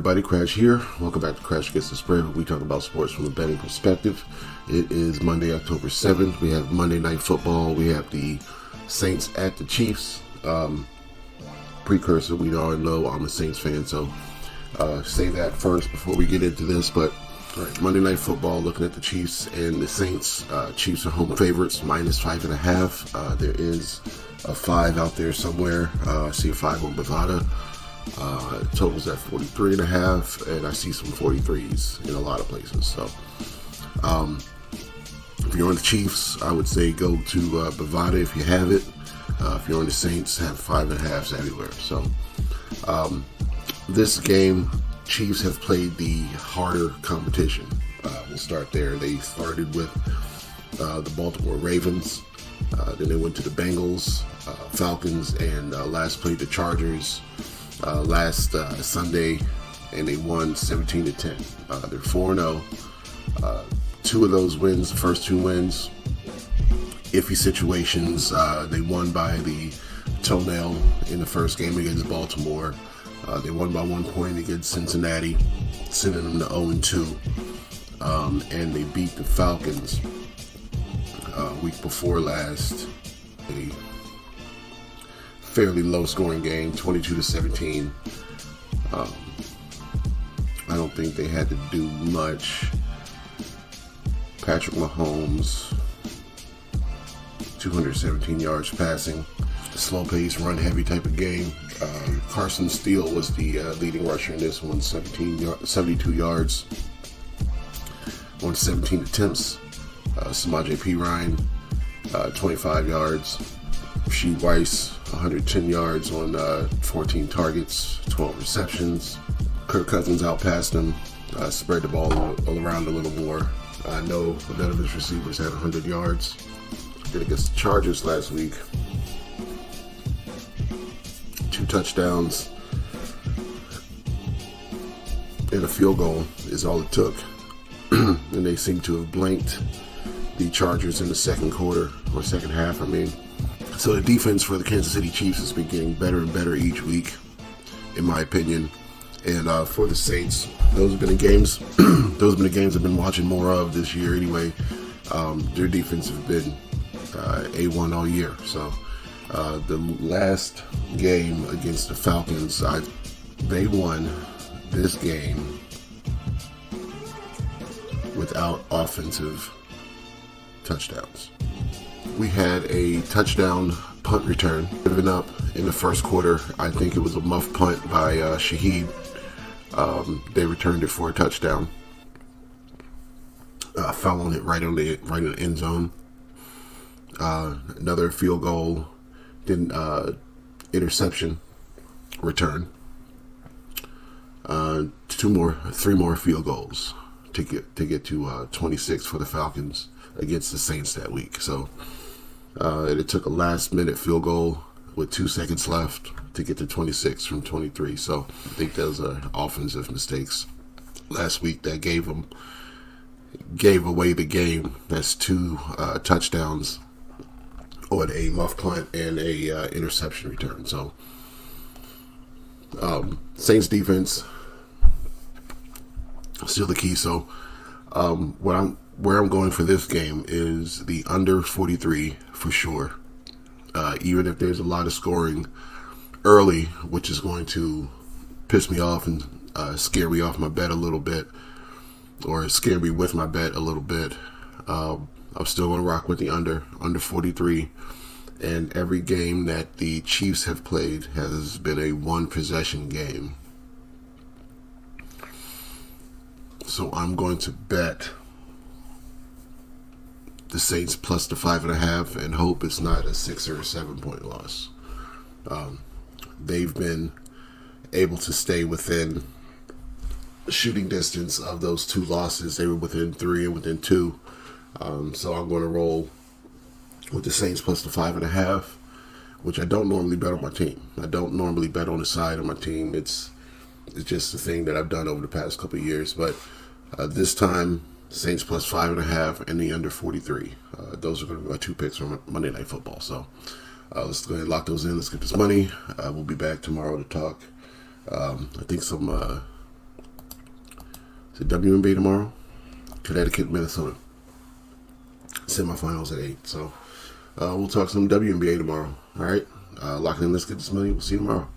everybody, Crash here. Welcome back to Crash Gets the Spread, where we talk about sports from a betting perspective. It is Monday, October 7th. We have Monday Night Football. We have the Saints at the Chiefs. Precursor, we all know I'm a Saints fan, so say that first before we get into this. But Monday Night Football, looking at the Chiefs and the Saints. Chiefs are home favorites, -5.5. There is a 5 out there somewhere. I see a 5 on Bovada. Totals at 43.5, and I see some 43s in a lot of places. So, if you're on the Chiefs, I would say go to Bovada if you have it. If you're on the Saints, have 5.5s everywhere. So, this game, Chiefs have played the harder competition. We'll start there. They started with the Baltimore Ravens. Then they went to the Bengals, Falcons, and last played the Chargers last Sunday, and they won 17-10. They're 4-0. Two of those wins, the first two wins, iffy situations. They won by the toenail in the first game against Baltimore. They won by 1 point against Cincinnati, sending them to 0-2. And they beat the Falcons week before last. A fairly low-scoring game, 22-17. I don't think they had to do much. Patrick Mahomes, 217 yards passing. Slow-paced, run-heavy type of game. Carson Steele was the leading rusher in this one, 72 yards on 17 attempts. Samaje Perine, 25 yards. Rasheed Rice, 110 yards on 14 targets, 12 receptions. Kirk Cousins outpassed him, spread the ball all around a little more. I know none of his receivers had 100 yards. Did against the Chargers last week. 2 touchdowns and a field goal is all it took. And they seem to have blanked the Chargers in the second quarter, or second half, I mean. So the defense for the Kansas City Chiefs has been getting better and better each week, in my opinion. And for the Saints, those have been the games. Those have been the games I've been watching more of this year. Anyway, their defense has been A1 all year. So the last game against the Falcons, they won this game without offensive touchdowns. We had a touchdown punt return given up in the first quarter. I think it was a muff punt by Shaheed. They returned it for a touchdown. Fell on it right in the end zone. Another field goal, then interception return. 3 more field goals to get to 26 for the Falcons against the Saints that week. So it took a last-minute field goal with 2 seconds left to get to 26 from 23. So I think those are offensive mistakes last week that gave away the game. That's 2 touchdowns on a muff punt and a interception return. So Saints defense still the key. So where I'm going for this game is the under 43 for sure. Even if there's a lot of scoring early, which is going to piss me off and scare me off my bet a little bit, or scare me with my bet a little bit, I'm still going to rock with the under 43. And every game that the Chiefs have played has been a 1-possession game. So I'm going to bet the Saints plus the 5.5 and hope it's not a 6 or a 7 point loss. They've been able to stay within shooting distance of those 2 losses. They were within 3 and within 2. So I'm going to roll with the Saints plus the 5.5, which I don't normally bet on my team. I don't normally bet on the side of my team. It's just a thing that I've done over the past couple of years. But this time, Saints plus 5.5 and the under 43. Those are going to be my 2 picks for Monday Night Football. So let's go ahead and lock those in. Let's get this money. We'll be back tomorrow to talk. I think some It's a WNBA tomorrow. Connecticut, Minnesota. Semifinals at 8. So we'll talk some WNBA tomorrow. All right. Lock in. Let's get this money. We'll see you tomorrow.